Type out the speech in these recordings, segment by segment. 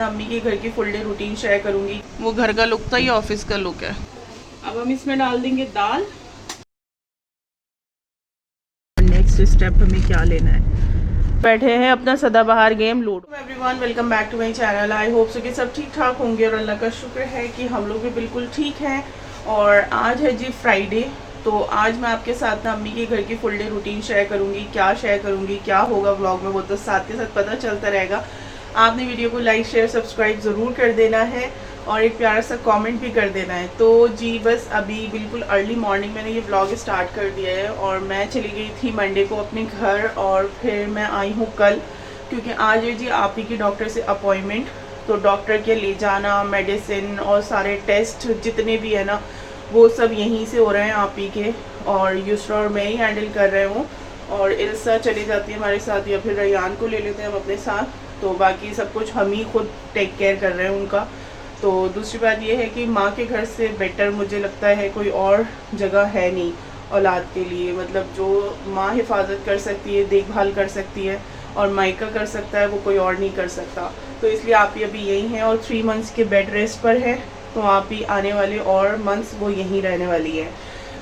अम्मी के घर की फुल डे रूटीन शेयर करूंगी। वो घर का लुक था, ये ऑफिस का लुक है। अब हम इसमें डाल देंगे दाल। नेक्स्ट स्टेप हमें क्या लेना है, बैठे हैं अपना सदाबहार game ludo. Everyone welcome back to my channel. I hope so कि सब ठीक ठाक होंगे और अल्लाह का शुक्र है कि हम लोग भी बिल्कुल ठीक हैं। और आज है जी फ्राइडे, तो आज मैं आपके साथ ना अम्मी के घर की फुल डे रूटीन शेयर करूंगी। क्या शेयर करूंगी, क्या होगा व्लॉग में, वो तो साथ के साथ पता चलता रहेगा। आपने वीडियो को लाइक शेयर सब्सक्राइब ज़रूर कर देना है और एक प्यारा सा कमेंट भी कर देना है। तो जी बस अभी बिल्कुल अर्ली मॉर्निंग मैंने ये व्लॉग स्टार्ट कर दिया है और मैं चली गई थी मंडे को अपने घर और फिर मैं आई हूँ कल, क्योंकि आज है जी आप ही की डॉक्टर से अपॉइंटमेंट। तो डॉक्टर के ले जाना, मेडिसिन और सारे टेस्ट जितने भी है ना वो सब यहीं से हो रहे हैं आप ही के। और यूसरा और मैं ही हैंडल कर रहे हूँ और इल्सा चली जाती है हमारे साथ या फिर रैयान को ले लेते हैं हम अपने साथ। तो बाकी सब कुछ हम ही खुद टेक केयर कर रहे हैं उनका। तो दूसरी बात ये है कि माँ के घर से बेटर मुझे लगता है कोई और जगह है नहीं औलाद के लिए। मतलब जो माँ हिफाजत कर सकती है, देखभाल कर सकती है और मायका कर सकता है, वो कोई और नहीं कर सकता। तो इसलिए आप ही अभी यहीं हैं और 3 मंथ्स के बेड रेस्ट पर है। तो आप ही आने वाले और मंथ्स वो यहीं रहने वाली है।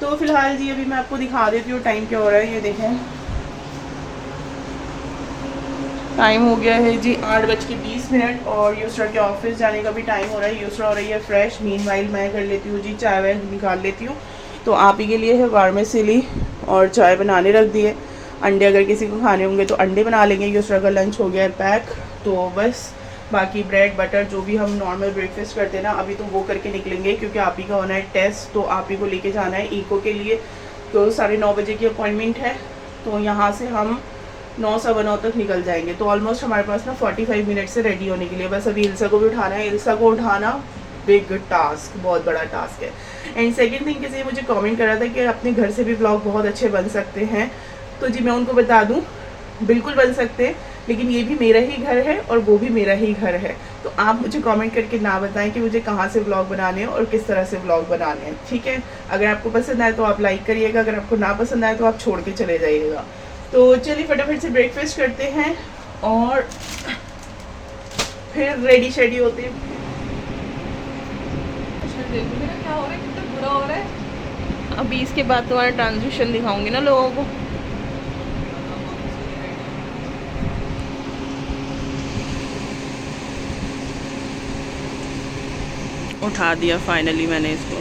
तो फिलहाल जी अभी मैं आपको दिखा देती हूँ टाइम क्या हो रहा है। ये देखें, टाइम हो गया है जी 8:20 और यूसरा के ऑफिस जाने का भी टाइम हो रहा है। यूसरा हो रही है फ्रेश, मीनवाइल मैं कर लेती हूँ जी चाय वाय निकाल लेती हूँ। तो आप ही के लिए है वार्मेसिली और चाय बनाने रख दी है। अंडे अगर किसी को खाने होंगे तो अंडे बना लेंगे। यूसरा का लंच हो गया है पैक। तो बस बाकी ब्रेड बटर जो भी हम नॉर्मल ब्रेकफास्ट करते हैं ना, अभी तो वो करके निकलेंगे क्योंकि आप ही का होना है टेस्ट। तो आप ही को लेके जाना है इको के लिए। तो 9:30 बजे की अपॉइंटमेंट है। तो यहाँ से हम 9-9:15 तक निकल जाएंगे। तो ऑलमोस्ट हमारे पास ना 45 मिनट से रेडी होने के लिए। बस अभी इल्सा को भी उठाना है। इल्सा को उठाना बिग टास्क, बहुत बड़ा टास्क है। एंड सेकंड थिंग, किसी मुझे कमेंट कर रहा था कि अपने घर से भी ब्लॉग बहुत अच्छे बन सकते हैं। तो जी मैं उनको बता दूं, बिल्कुल बन सकते हैं, लेकिन ये भी मेरा ही घर है और वो भी मेरा ही घर है। तो आप मुझे कमेंट करके ना बताएं कि मुझे कहाँ से व्लॉग बनाने हैं और किस तरह से व्लॉग बनाने हैं, ठीक है। अगर आपको पसंद आए तो आप लाइक करिएगा, अगर आपको ना पसंद आए तो आप छोड़ के चले जाइएगा। तो चलिए फटाफट से ब्रेकफास्ट करते हैं और फिर रेडी शेडी होते हैं। क्या हो रहा है, कितना बुरा हो रहा है। अभी इसके बाद तुम्हारा ट्रांजिशन दिखाऊंगी ना लोगों को। उठा दिया फाइनली मैंने इसको,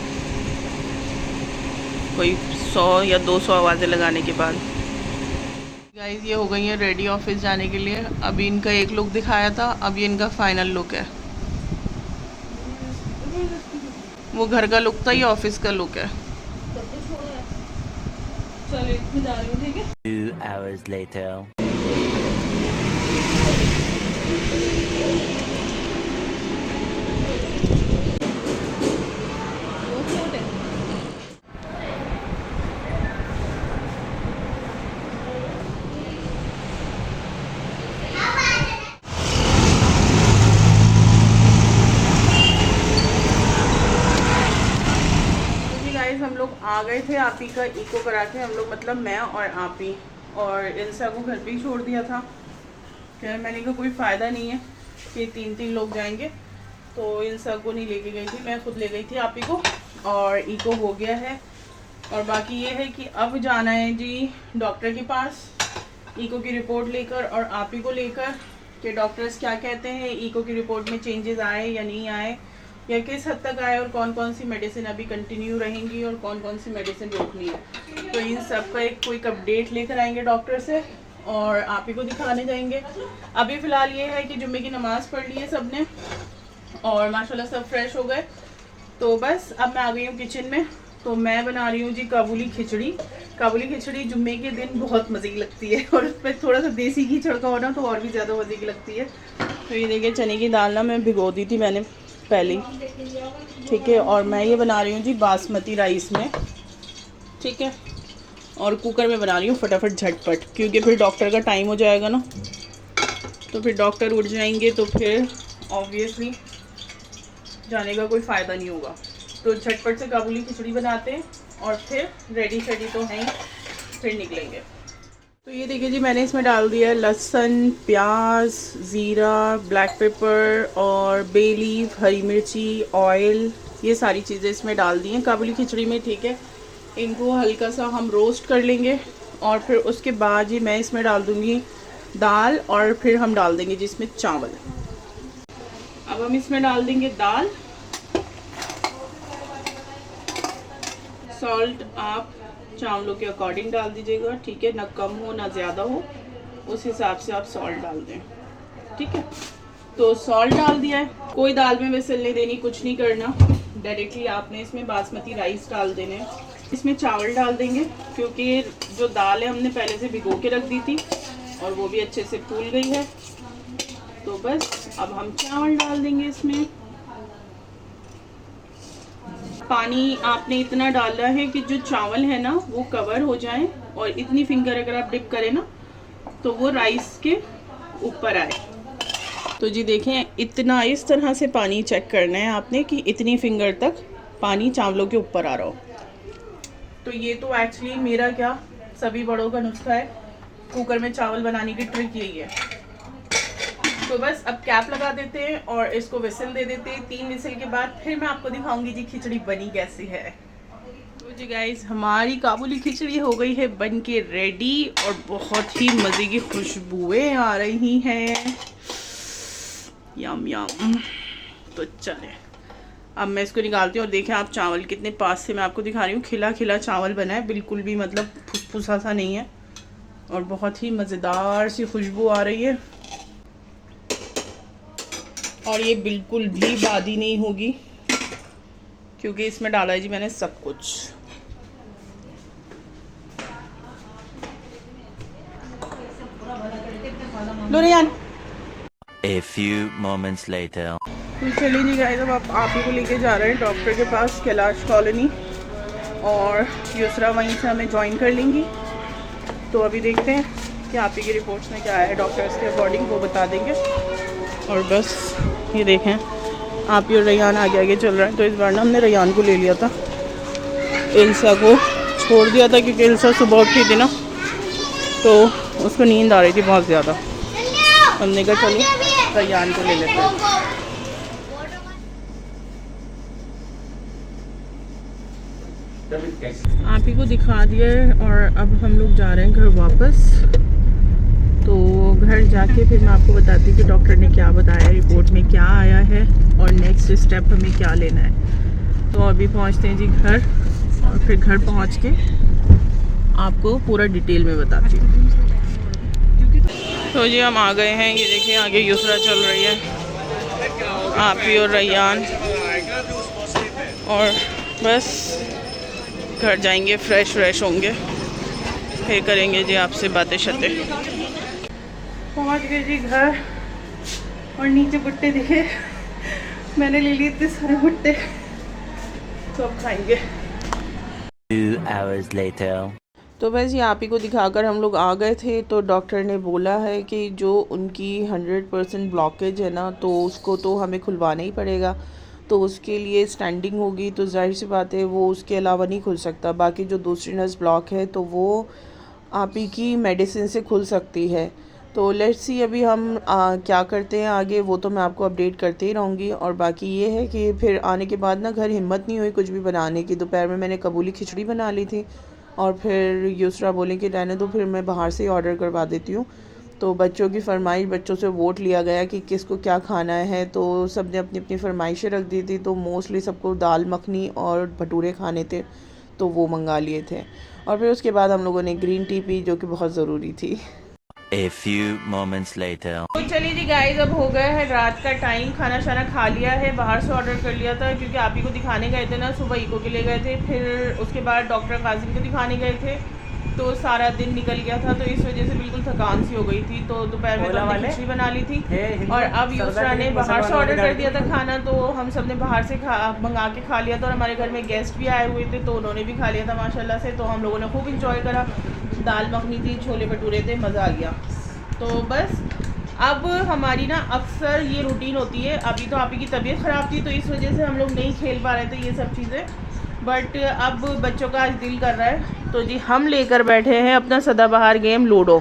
कोई 100 या 200 आवाज़ें लगाने के बाद। गाइस ये हो गई है रेडी ऑफिस जाने के लिए। अभी इनका एक लुक दिखाया था, अब ये इनका फाइनल लुक है। वो घर का लुक था, ये ऑफिस का लुक है। चलिए मैं जा रही हूँ, ठीक है। 2 hours later. हम लोग आ गए थे आप ही का इको करा के। हम लोग मतलब मैं और आप ही, और इल्सा को घर पे ही छोड़ दिया था। क्या मैंने कहा कोई फ़ायदा नहीं है कि 3 लोग जाएंगे, तो इल्सा को नहीं लेके गई थी, मैं खुद ले गई थी आप ही को। और इको हो गया है और बाकी ये है कि अब जाना है जी डॉक्टर के पास इको की रिपोर्ट लेकर और आप ही को लेकर कि डॉक्टर्स क्या कहते हैं, इको की रिपोर्ट में चेंजेस आए या नहीं आए, या किस हद तक आए और कौन कौन सी मेडिसिन अभी कंटिन्यू रहेंगी और कौन कौन सी मेडिसिन रोकनी है। तो इन सब का एक क्विक अपडेट लेकर आएंगे डॉक्टर से और आप ही को दिखाने जाएंगे। अभी फ़िलहाल ये है कि जुम्मे की नमाज़ पढ़ ली है सब ने और माशाल्लाह सब फ्रेश हो गए। तो बस अब मैं आ गई हूँ किचन में। तो मैं बना रही हूँ जी काबुली खिचड़ी। काबुली खिचड़ी जुम्मे के दिन बहुत मज़े की लगती है और उस पर थोड़ा सा देसी घी छिड़का हो ना तो और भी ज़्यादा मज़े की लगती है। तो ये देखिए चने की दाल ना मैं भिगो दी थी मैंने पहले, ठीक है। और मैं ये बना रही हूँ जी बासमती राइस में, ठीक है। और कुकर में बना रही हूँ फटाफट झटपट, क्योंकि फिर डॉक्टर का टाइम हो जाएगा ना, तो फिर डॉक्टर उठ जाएंगे तो फिर ऑब्वियसली जाने का कोई फ़ायदा नहीं होगा। तो झटपट से काबुली खिचड़ी बनाते हैं और फिर रेडी शेडी तो हैं ही, फिर निकलेंगे। तो ये देखिए जी, मैंने इसमें डाल दिया है लहसुन, प्याज, ज़ीरा, ब्लैक पेपर और बे लीफ, हरी मिर्ची, ऑयल, ये सारी चीज़ें इसमें डाल दी हैं काबुली खिचड़ी में। ठीक है, इनको हल्का सा हम रोस्ट कर लेंगे और फिर उसके बाद जी मैं इसमें डाल दूँगी दाल और फिर हम डाल देंगे जिसमें चावल। अब हम इसमें डाल देंगे दाल। सॉल्ट आप चावलों के अकॉर्डिंग डाल दीजिएगा, ठीक है, ना कम हो ना ज़्यादा हो, उस हिसाब से आप सॉल्ट डाल दें। ठीक है, तो सॉल्ट डाल दिया है। कोई दाल में विसल नहीं देनी, कुछ नहीं करना, डायरेक्टली आपने इसमें बासमती राइस डाल देने। इसमें चावल डाल देंगे क्योंकि जो दाल है हमने पहले से भिगो के रख दी थी और वो भी अच्छे से फूल गई है। तो बस अब हम चावल डाल देंगे इसमें। पानी आपने इतना डालना है कि जो चावल है ना वो कवर हो जाए और इतनी फिंगर अगर आप डिप करें ना तो वो राइस के ऊपर आए। तो जी देखें, इतना इस तरह से पानी चेक करना है आपने कि इतनी फिंगर तक पानी चावलों के ऊपर आ रहा हो। तो ये तो एक्चुअली मेरा क्या सभी बड़ों का नुस्खा है, कुकर में चावल बनाने की ट्रिक यही है। तो बस अब कैप लगा देते हैं और इसको विसल दे देते हैं। 3 विसल के बाद फिर मैं आपको दिखाऊंगी जी खिचड़ी बनी कैसी है। तो जी गाइस, हमारी काबुली खिचड़ी हो गई है बन के रेडी और बहुत ही मज़े की खुशबुएं आ रही हैं। यम यम। तो चले अब मैं इसको निकालती हूँ और देखें आप चावल कितने पास से मैं आपको दिखा रही हूँ। खिला खिला चावल बना है, बिल्कुल भी मतलब फुसफुसा सा नहीं है और बहुत ही मज़ेदार सी खुशबू आ रही है। और ये बिल्कुल भी बादी नहीं होगी क्योंकि इसमें डाला है जी मैंने सब कुछ। लो Ryan. A few moments later. तो चलिए जी गाइस, अब आप ही को लेके जा रहे हैं डॉक्टर के पास, कैलाश कॉलोनी, और युसरा वहीं से हमें ज्वाइन कर लेंगी। तो अभी देखते हैं कि आप ही की रिपोर्ट्स में क्या है, डॉक्टर्स के अकॉर्डिंग वो बता देंगे। और बस ये देखें आप ही और रैयान आगे आगे चल रहा है। तो इस बार ना हमने रैयान को ले लिया था, इल्सा को छोड़ दिया था क्योंकि इल्सा सुबह उठी थी ना तो उसको नींद आ रही थी बहुत ज़्यादा। हमने कहा चलो रैयान को ले लेते हैं। आप ही को दिखा दिया है और अब हम लोग जा रहे हैं घर वापस। तो घर जाके फिर मैं आपको बताती हूँ कि डॉक्टर ने क्या बताया, रिपोर्ट में क्या आया है और नेक्स्ट स्टेप हमें क्या लेना है। तो अभी पहुँचते हैं जी घर और फिर घर पहुँच के आपको पूरा डिटेल में बताती हूँ। तो जी हम आ गए हैं, ये देखिए आगे युसरा चल रही है, आप ही और रैयान, और बस घर जाएंगे, फ्रेश होंगे, फिर करेंगे जी आपसे बातें शतें। पहुंच गए जी घर और नीचे भुट्टे दिखे, मैंने ले लिए इतने सारे भुट्टे, तो अब खाएंगे। 2 hours later. तो बस ये आप ही को दिखाकर हम लोग आ गए थे। तो डॉक्टर ने बोला है कि जो उनकी 100% ब्लॉकेज है ना तो उसको तो हमें खुलवाना ही पड़ेगा। तो उसके लिए स्टैंडिंग होगी, तो जाहिर सी बात है वो उसके अलावा नहीं खुल सकता। बाकी जो दूसरी नस ब्लॉक है तो वो आप ही की मेडिसिन से खुल सकती है। तो लेट्स सी अभी हम क्या करते हैं आगे, वो तो मैं आपको अपडेट करते ही रहूँगी। और बाकी ये है कि फिर आने के बाद ना घर हिम्मत नहीं हुई कुछ भी बनाने की। दोपहर में मैंने काबुली खिचड़ी बना ली थी और फिर युसरा बोले कि रहने दो, फिर मैं बाहर से ही ऑर्डर करवा देती हूँ। तो बच्चों की फरमाइश, बच्चों से वोट लिया गया कि किसको क्या खाना है, तो सब ने अपनी अपनी फरमाइशें रख दी थी। तो मोस्टली सबको दाल मखनी और भटूरे खाने थे तो वो मंगा लिए थे। और फिर उसके बाद हम लोगों ने ग्रीन टी पी जो कि बहुत ज़रूरी थी। A few moments later. तो चलिए जी गाइस, अब हो गया है रात का टाइम, खाना शाना खा लिया है, बाहर से ऑर्डर कर लिया था क्योंकि आप ही को दिखाने गए थे ना, सुबह इको के लिए गए थे, फिर उसके बाद डॉक्टर काजिम को दिखाने गए थे। तो सारा दिन निकल गया था, तो इस वजह से बिल्कुल थकान सी हो गई थी। तो दोपहर में तो हमने खिचड़ी बना ली थी और अब युसरा ने बाहर से ऑर्डर कर दिया था खाना, तो हम सब ने बाहर से मंगा के खा लिया था। और हमारे घर में गेस्ट भी आए हुए थे तो उन्होंने भी खा लिया था माशाल्लाह से। तो हम लोगों ने खूब इंजॉय करा, दाल मखनी थी, छोले भटूरे थे, मज़ा आ गया। तो बस अब हमारी ना अक्सर ये रूटीन होती है। अभी तो आप ही की तबीयत ख़राब थी तो इस वजह से हम लोग नहीं खेल पा रहे थे ये सब चीज़ें, बट अब बच्चों का आज दिल कर रहा है, तो जी हम लेकर बैठे हैं अपना सदाबहार गेम लूडो।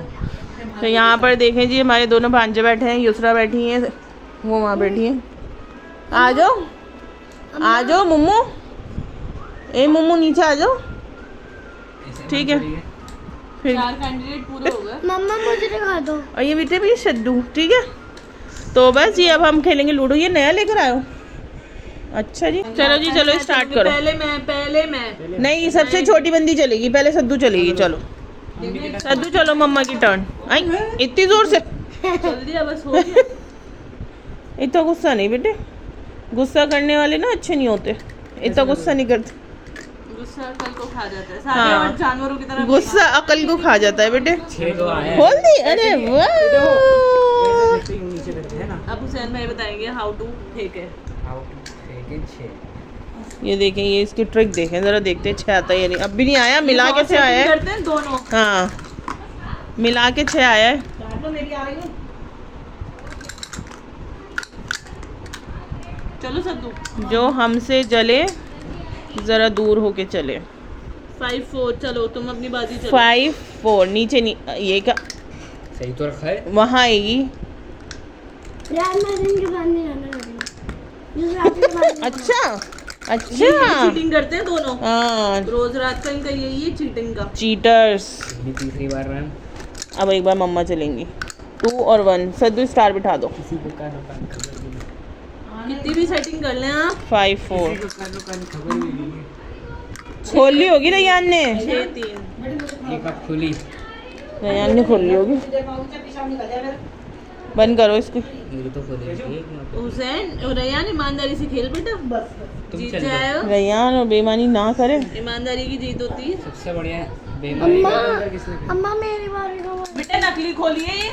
तो यहाँ पर देखें जी हमारे दोनों भांजे बैठे हैं, युसरा बैठी हैं, वो वहाँ बैठी हैं। आ जाओ मुम्मू, ए मुम्मू नीचे आ जाओ। ठीक है, फिर 4 कैंडिडेट पूरे हो गए। मम्मा मुझे दिखा दो। और ये बेटे भी सद्दू। ठीक है, तो बस जी अब हम खेलेंगे लूडो। ये नया लेकर आयो? अच्छा जी, चलो जी चलो स्टार्ट करो। पहले मैं नहीं, सबसे छोटी बंदी चलेगी, पहले सद्दू चलेगी। चलो सद्दू चलो, मम्मा की टर्न। आई इतनी जोर से, जल्दी अब बस हो गया। इतना गुस्सा नहीं बेटे, गुस्सा करने वाले ना अच्छे नहीं होते, इतना गुस्सा नहीं करते। गुस्सा कल को खा जाता है सारे हाँ। और जानवरों की तरह। गुस्सा अकल को खा जाता है बेटे। 6 तो आए खोल दी, अरे वाह। नीचे करते हैं ना। अब हुसैन भाई बताएंगे हाउ टू फेक है। आउट फेंके 6। ये देखें, ये इसकी ट्रिक देखें जरा, देखते हैं 6 आता है या नहीं। अब भी नहीं आया, मिला के 6 आया है। करते हैं दोनों। हाँ मिला के 6 आया है। चलो सद्दू। जो हमसे जले जरा दूर होके चले। 5-4 चलो तुम अपनी बाजी चलो। 5-4 नीचे नहीं, ये क्या सही तो रखा है। वहाँ आएगी। यार मैं दिन के बाद नहीं जाना करूँगी। जिस रात के बाद अच्छा अच्छा, चीटिंग करते हैं दोनों। हाँ रोज रात का इनका यही है चीटिंग का। चीटर्स। ये तीसरी बार रन। अब एक बार मम्मा चलेंगी। 2 और 1। सद्दू स्टार बिठा दो। किसी को का दुकान खबर भी नहीं। कितनी भी सेटिंग कर लें आप। 5-4 किसी को का दुकान खबर भी नहीं है। खोल ली होगी रैयान ने। 6-3 एक अब खुली। रैयान ने खोल ली होगी। बंद करो इसको। मेरी तो खुली है। हुसैन और रैयान ईमानदारी से खेल बेटा, तुम जीत चल जाए जाओ। हो। रैयान और बेईमानी ना करे। ईमानदारी की जीत होती है। सबसे बढ़िया बेमारी अम्मा का नंबर किसने किया? अम्मा मेरी बारी का बेटा नकली खोलिए ये,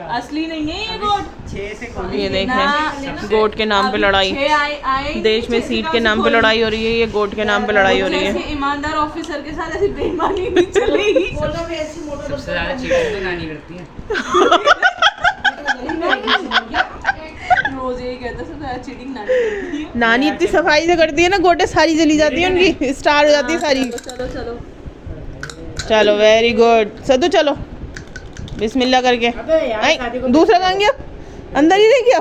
असली नहीं है ये गोट। 6 से ये देखें, ना, गोट के नाम पे लड़ाई। 6 आए देश में सीट के नाम पे लड़ाई हो रही है, ये गोट के नाम पे लड़ाई हो रही है। जैसे ईमानदार ऑफिसर के साथ ऐसी बेईमानी नहीं चलेगी। सबसे ज्यादा चीटिंग तो नानी करती है। रोज यही कहता है सबसे ज्यादा चीटिंग नानी करती है। नानी इतनी सफाई से करती है ना, गोटे सारी जली जाती है उनकी, स्टार हो जाती है सारी। चलो चलो चलो वेरी गुड सद्दू, चलो बिस्मिल्लाह करके। आई, दूसरा कहाँ गया? अंदर ही नहीं गया।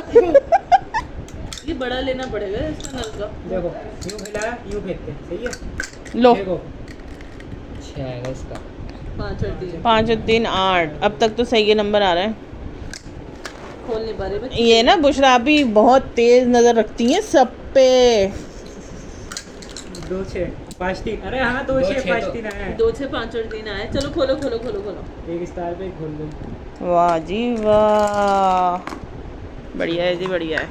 ये बड़ा लेना पड़ेगा इसका नल का। देखो यूं हिलाया यूं फेंकते सही है। लो देखो 6 आएगा इसका। 5 और 3 5 और 3 8। अब तक तो सही है, नंबर आ रहा है। खोल नहीं पा रहे बच्चे। ये ना बुशरा भी बहुत तेज नजर रखती हैं सब पे। 2 6 5 3। अरे हाँ 2 6 5 3 आया है। 2 6 5 और 3 आए। चलो खोलो खोलो खोलो खोलो। एक स्टार पे खोल दो। वाह जी वाह, बढ़िया है जी, बढ़िया है।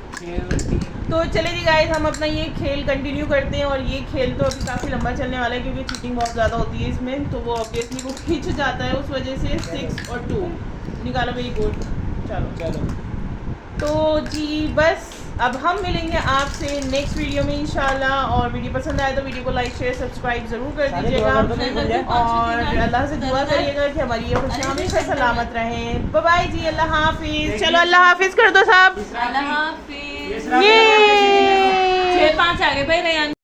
तो चले जी गाइस, हम अपना ये खेल कंटिन्यू करते हैं। और ये खेल तो अभी काफ़ी लंबा चलने वाला है, क्योंकि चीटिंग बहुत ज़्यादा होती है इसमें, तो वो ऑब्वियसली वो खींच जाता है। उस वजह से 6 और 2 निकालो मेरी गोट। चलो तो जी बस अब हम मिलेंगे आपसे नेक्स्ट वीडियो में इंशाल्लाह। और वीडियो पसंद आए तो वीडियो को लाइक शेयर सब्सक्राइब ज़रूर कर दीजिएगा। और अल्लाह से दुआ करिएगा कि हमारी ये खुशियाँ हमेशा सलामत रहें। बाय बाय जी, अल्लाह हाफिज़। चलो अल्लाह हाफिज़ कर दो साहब। अल्लाह हाफिज़। ये 6 5 आ गए भाई रैयान।